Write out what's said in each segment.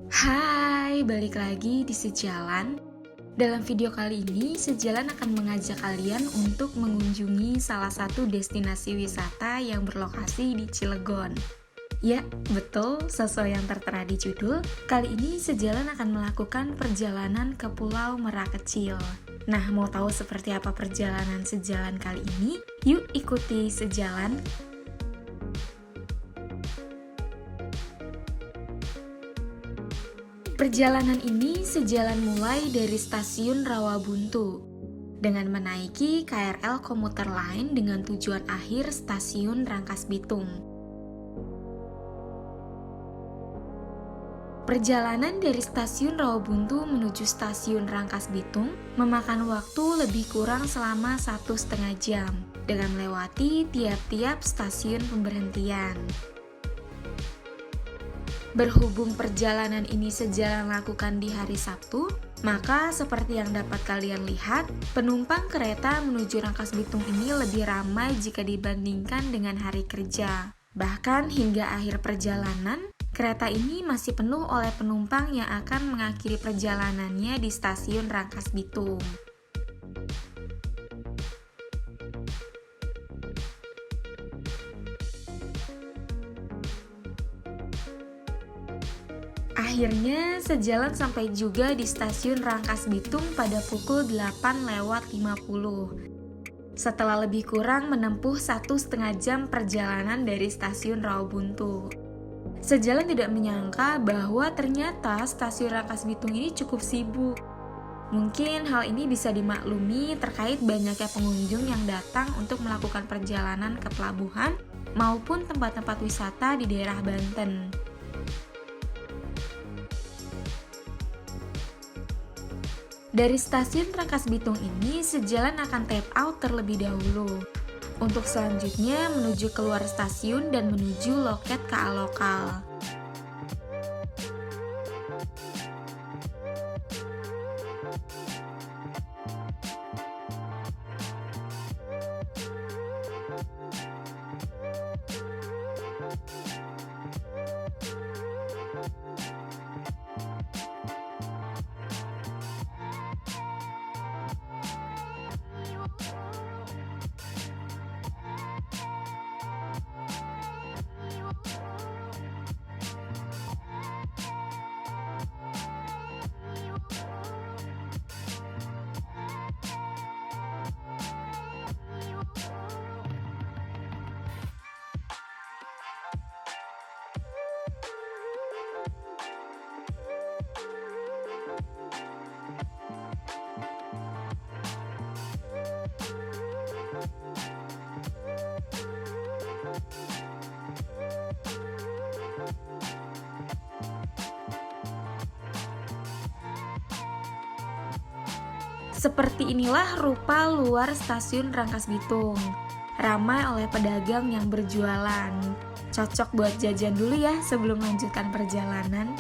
Hai, balik lagi di Sejalan. Dalam video kali ini, Sejalan akan mengajak kalian untuk mengunjungi salah satu destinasi wisata yang berlokasi di Cilegon. Ya, betul, sesuai yang tertera di judul, kali ini Sejalan akan melakukan perjalanan ke Pulau Merak Kecil. Nah, mau tahu seperti apa perjalanan Sejalan kali ini? Yuk ikuti Sejalan. Perjalanan ini Sejalan mulai dari stasiun Rawabuntu dengan menaiki KRL komuter lain dengan tujuan akhir stasiun Rangkas Bitung. Perjalanan dari stasiun Rawabuntu menuju stasiun Rangkas Bitung memakan waktu lebih kurang selama 1,5 jam dengan melewati tiap-tiap stasiun pemberhentian. Berhubung perjalanan ini Sejalan lakukan di hari Sabtu, maka seperti yang dapat kalian lihat, penumpang kereta menuju Rangkas Bitung ini lebih ramai jika dibandingkan dengan hari kerja. Bahkan hingga akhir perjalanan, kereta ini masih penuh oleh penumpang yang akan mengakhiri perjalanannya di stasiun Rangkas Bitung. Akhirnya, Sejalan sampai juga di stasiun Rangkas Bitung pada pukul 8:50. Setelah lebih kurang menempuh 1,5 jam perjalanan dari stasiun Rawabuntu. Sejalan tidak menyangka bahwa ternyata stasiun Rangkas Bitung ini cukup sibuk. Mungkin hal ini bisa dimaklumi terkait banyaknya pengunjung yang datang untuk melakukan perjalanan ke pelabuhan maupun tempat-tempat wisata di daerah Banten. Dari stasiun Rangkas Bitung ini, Sejalan akan tap out terlebih dahulu. Untuk selanjutnya menuju keluar stasiun dan menuju loket KA lokal. Seperti inilah rupa luar stasiun Rangkas Bitung. Ramai oleh pedagang yang berjualan. Cocok buat jajan dulu ya sebelum melanjutkan perjalanan.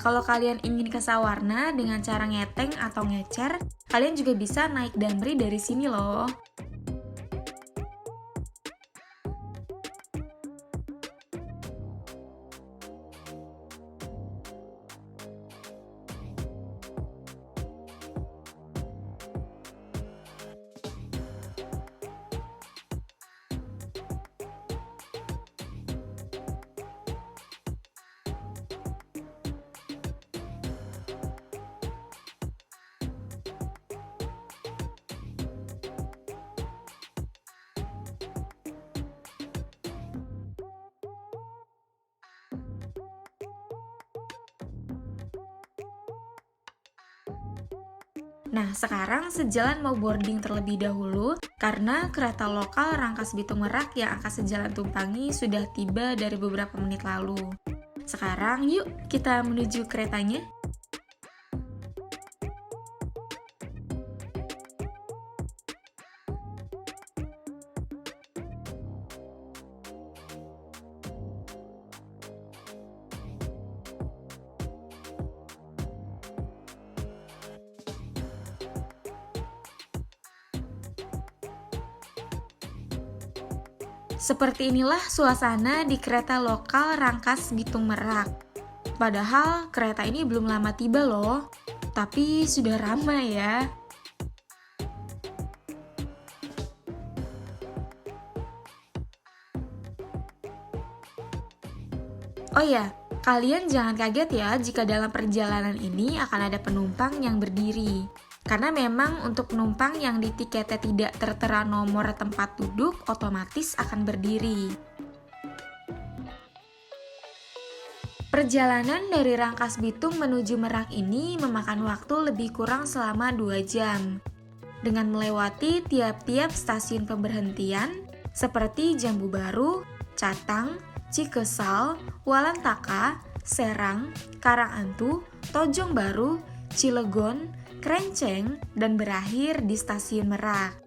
Kalau kalian ingin ke Sawarna dengan cara ngeteng atau ngecer, kalian juga bisa naik Damri dari sini loh. Nah, sekarang Sejalan mau boarding terlebih dahulu karena kereta lokal Rangkas Bitung Merak yang akan Sejalan tumpangi sudah tiba dari beberapa menit lalu. Sekarang yuk kita menuju keretanya. Seperti inilah suasana di kereta lokal Rangkas Bitung Merak. Padahal kereta ini belum lama tiba loh, tapi sudah ramai ya. Oh ya, kalian jangan kaget ya jika dalam perjalanan ini akan ada penumpang yang berdiri. Karena memang untuk penumpang yang di tiketnya tidak tertera nomor tempat duduk, otomatis akan berdiri. Perjalanan dari Rangkas Bitung menuju Merak ini memakan waktu lebih kurang selama 2 jam. Dengan melewati tiap-tiap stasiun pemberhentian seperti Jambu Baru, Catang, Cikesal, Walantaka, Serang, Karangantu, Tojong Baru, Cilegon, Krenceng, dan berakhir di stasiun Merak.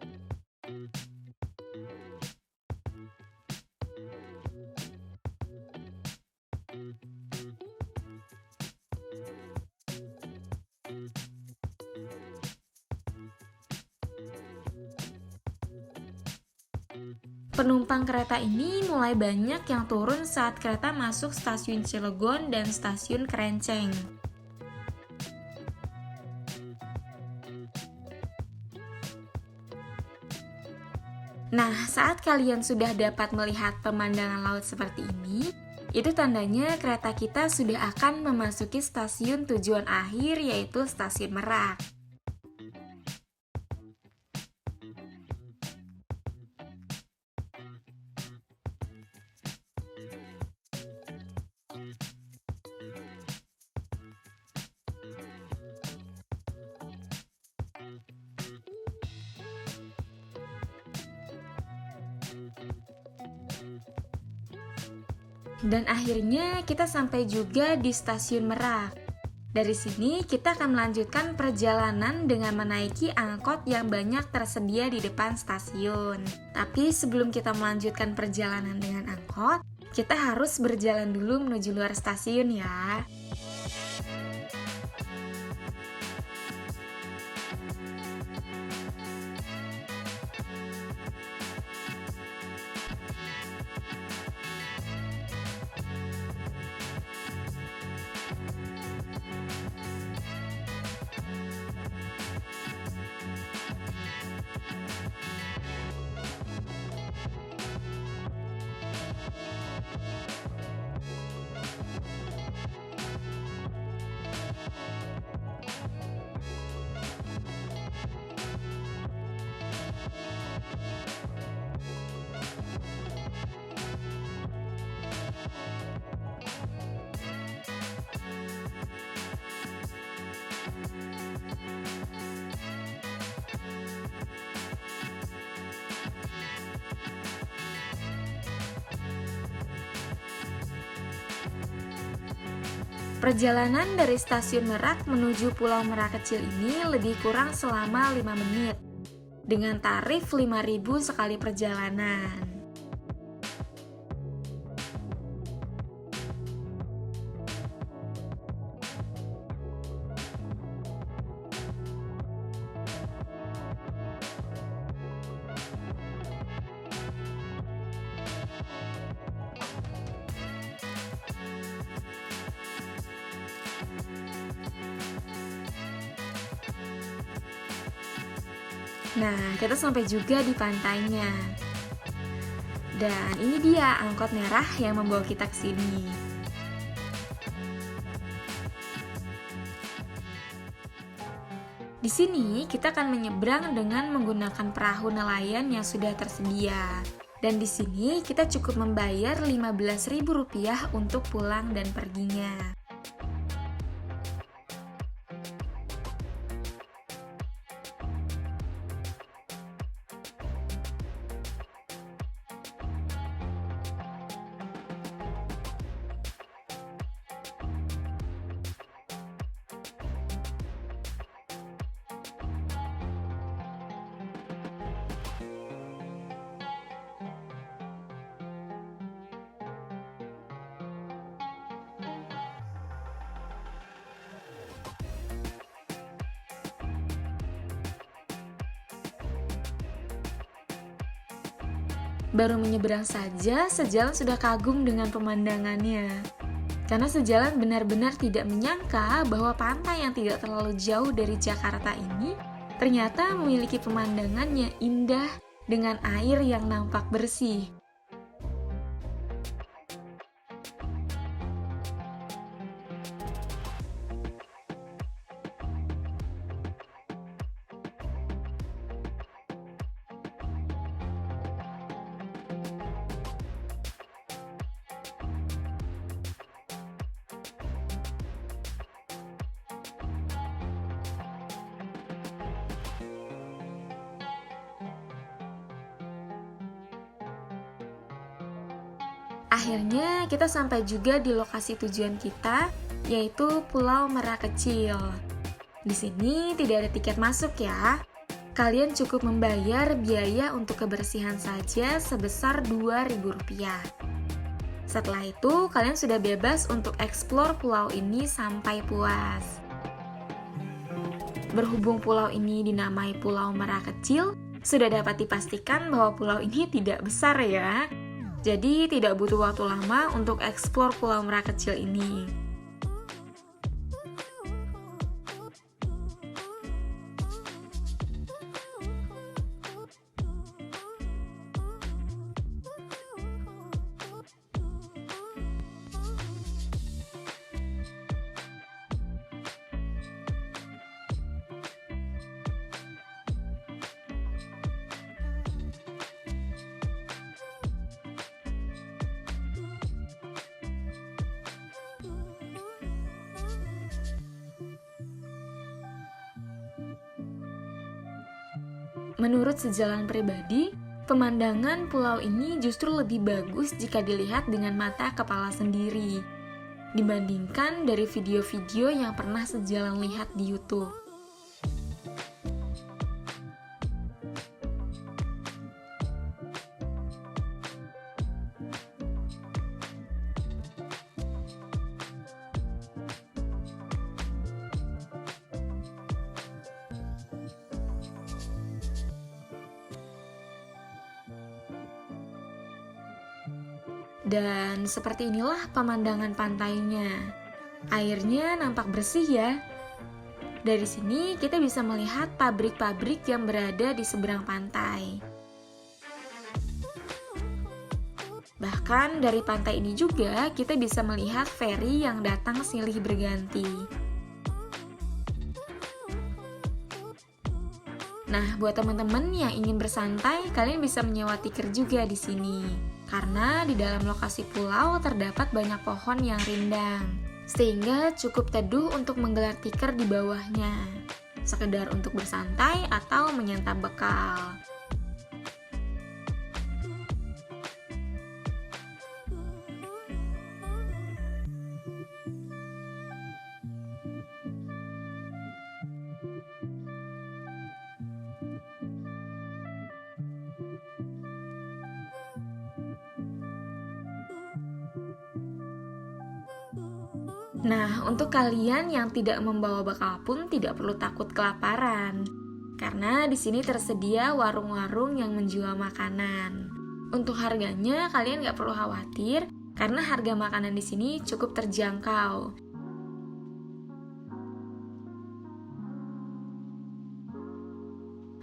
Penumpang kereta ini mulai banyak yang turun saat kereta masuk stasiun Cilegon dan stasiun Krenceng. Nah, saat kalian sudah dapat melihat pemandangan laut seperti ini, itu tandanya kereta kita sudah akan memasuki stasiun tujuan akhir, yaitu stasiun Merak. Dan akhirnya kita sampai juga di stasiun Merak. Dari sini kita akan melanjutkan perjalanan dengan menaiki angkot yang banyak tersedia di depan stasiun. Tapi sebelum kita melanjutkan perjalanan dengan angkot, kita harus berjalan dulu menuju luar stasiun ya. Perjalanan dari stasiun Merak menuju Pulau Merak Kecil ini lebih kurang selama 5 menit dengan tarif 5.000 sekali perjalanan. Nah, kita sampai juga di pantainya. Dan ini dia angkot merah yang membawa kita ke sini. Di sini kita akan menyeberang dengan menggunakan perahu nelayan yang sudah tersedia. Dan di sini kita cukup membayar Rp15.000 untuk pulang dan perginya. Baru menyeberang saja, sejalan sudah kagum dengan pemandangannya. Karena sejalan benar-benar tidak menyangka bahwa pantai yang tidak terlalu jauh dari Jakarta ini ternyata memiliki pemandangan yang indah dengan air yang nampak bersih. Akhirnya kita sampai juga di lokasi tujuan kita, yaitu Pulau Merak Kecil. Di sini tidak ada tiket masuk ya. Kalian cukup membayar biaya untuk kebersihan saja sebesar Rp2.000. Setelah itu, kalian sudah bebas untuk eksplor pulau ini sampai puas. Berhubung pulau ini dinamai Pulau Merak Kecil, sudah dapat dipastikan bahwa pulau ini tidak besar ya. Jadi tidak butuh waktu lama untuk eksplor Pulau Merak Kecil ini. Menurut sejalan pribadi, pemandangan pulau ini justru lebih bagus jika dilihat dengan mata kepala sendiri, dibandingkan dari video-video yang pernah sejalan lihat di YouTube. Dan seperti inilah pemandangan pantainya. Airnya nampak bersih ya. Dari sini kita bisa melihat pabrik-pabrik yang berada di seberang pantai. Bahkan dari pantai ini juga kita bisa melihat feri yang datang silih berganti. Nah, buat teman-teman yang ingin bersantai, kalian bisa menyewa tikar juga di sini. Karena di dalam lokasi pulau terdapat banyak pohon yang rindang, sehingga cukup teduh untuk menggelar tikar di bawahnya, sekedar untuk bersantai atau menyantap bekal. Nah, untuk kalian yang tidak membawa bekal pun tidak perlu takut kelaparan. Karena di sini tersedia warung-warung yang menjual makanan. Untuk harganya kalian nggak perlu khawatir karena harga makanan di sini cukup terjangkau.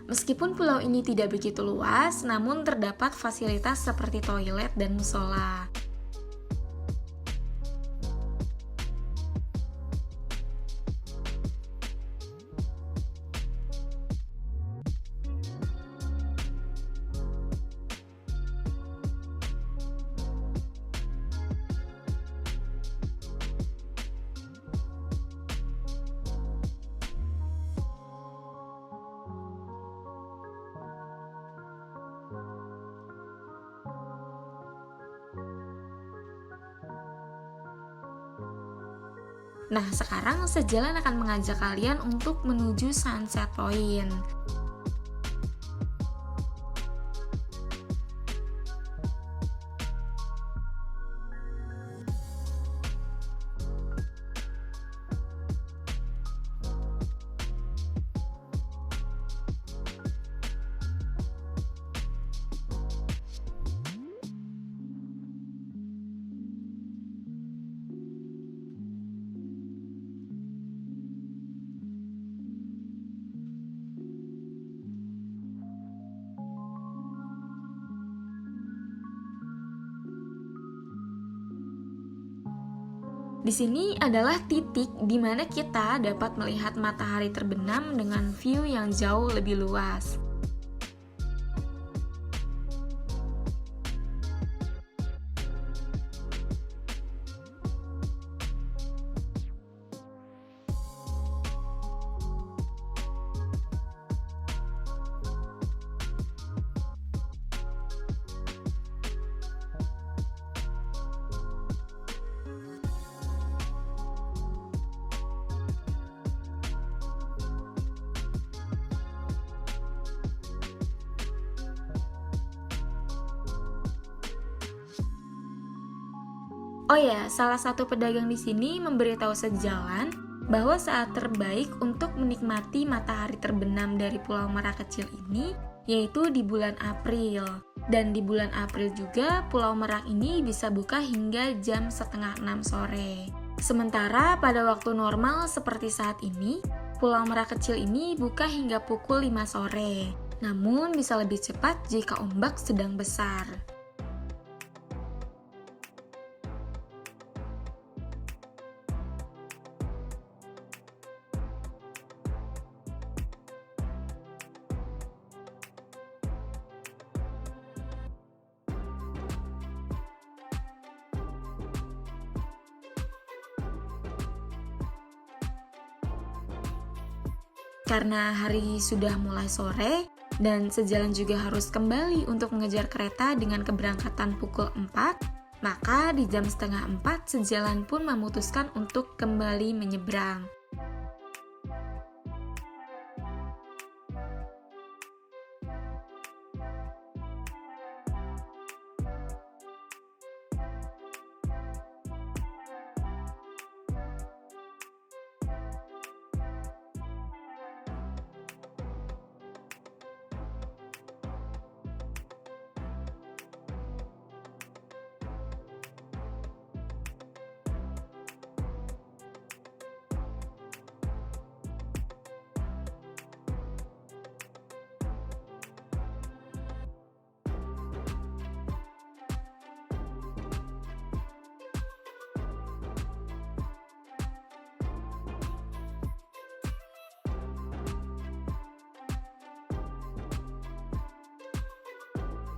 Meskipun pulau ini tidak begitu luas, namun terdapat fasilitas seperti toilet dan musola. Nah, sekarang sejalan akan mengajak kalian untuk menuju Sunset Point. Di sini adalah titik di mana kita dapat melihat matahari terbenam dengan view yang jauh lebih luas. Oh ya, salah satu pedagang di sini memberitahu sejalan bahwa saat terbaik untuk menikmati matahari terbenam dari Pulau Merak kecil ini yaitu di bulan April. Dan di bulan April juga Pulau Merak ini bisa buka hingga jam setengah 6 sore. Sementara pada waktu normal seperti saat ini, Pulau Merak kecil ini buka hingga pukul 5 sore. Namun bisa lebih cepat jika ombak sedang besar. Karena hari sudah mulai sore dan sejalan juga harus kembali untuk mengejar kereta dengan keberangkatan pukul 4, maka di jam setengah 4 sejalan pun memutuskan untuk kembali menyeberang.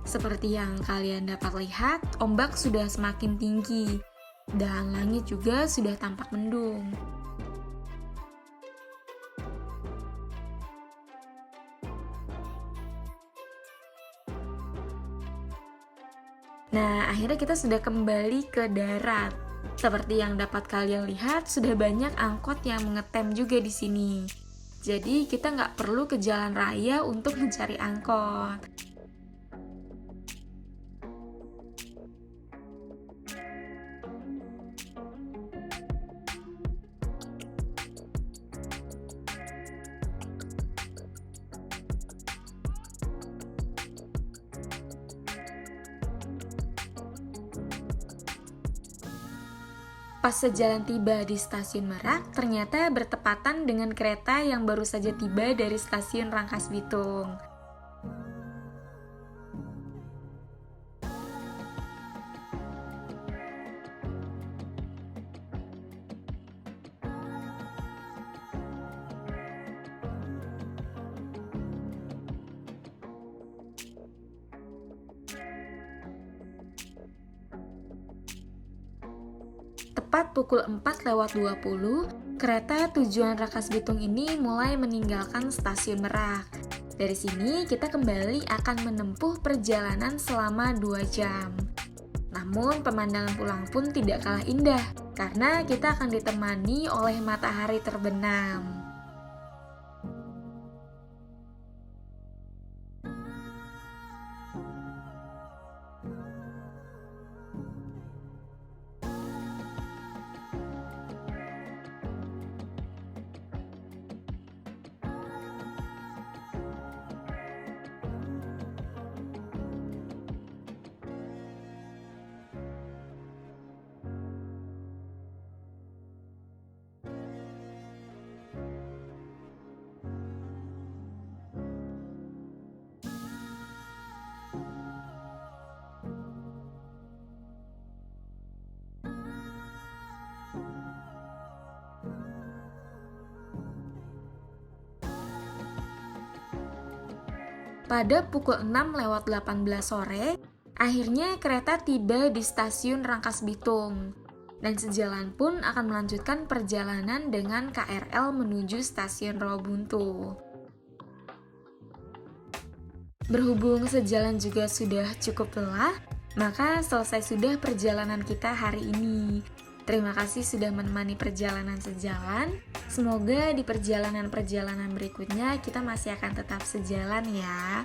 Seperti yang kalian dapat lihat, ombak sudah semakin tinggi dan langit juga sudah tampak mendung. Nah, akhirnya kita sudah kembali ke darat. Seperti yang dapat kalian lihat, sudah banyak angkot yang mengetem juga di sini. Jadi kita nggak perlu ke jalan raya untuk mencari angkot. Pas sejalan tiba di stasiun Merak, ternyata bertepatan dengan kereta yang baru saja tiba dari stasiun Rangkas Bitung. Tepat pukul 4:20, kereta tujuan Rangkas Bitung ini mulai meninggalkan stasiun Merak. Dari sini kita kembali akan menempuh perjalanan selama 2 jam. Namun pemandangan pulang pun tidak kalah indah, karena kita akan ditemani oleh matahari terbenam. Pada pukul 6:18 sore, akhirnya kereta tiba di stasiun Rangkas Bitung. Dan sejalan pun akan melanjutkan perjalanan dengan KRL menuju stasiun Rawabuntu. Berhubung sejalan juga sudah cukup lelah, maka selesai sudah perjalanan kita hari ini. Terima kasih sudah menemani perjalanan sejalan. Semoga di perjalanan-perjalanan berikutnya kita masih akan tetap sejalan ya.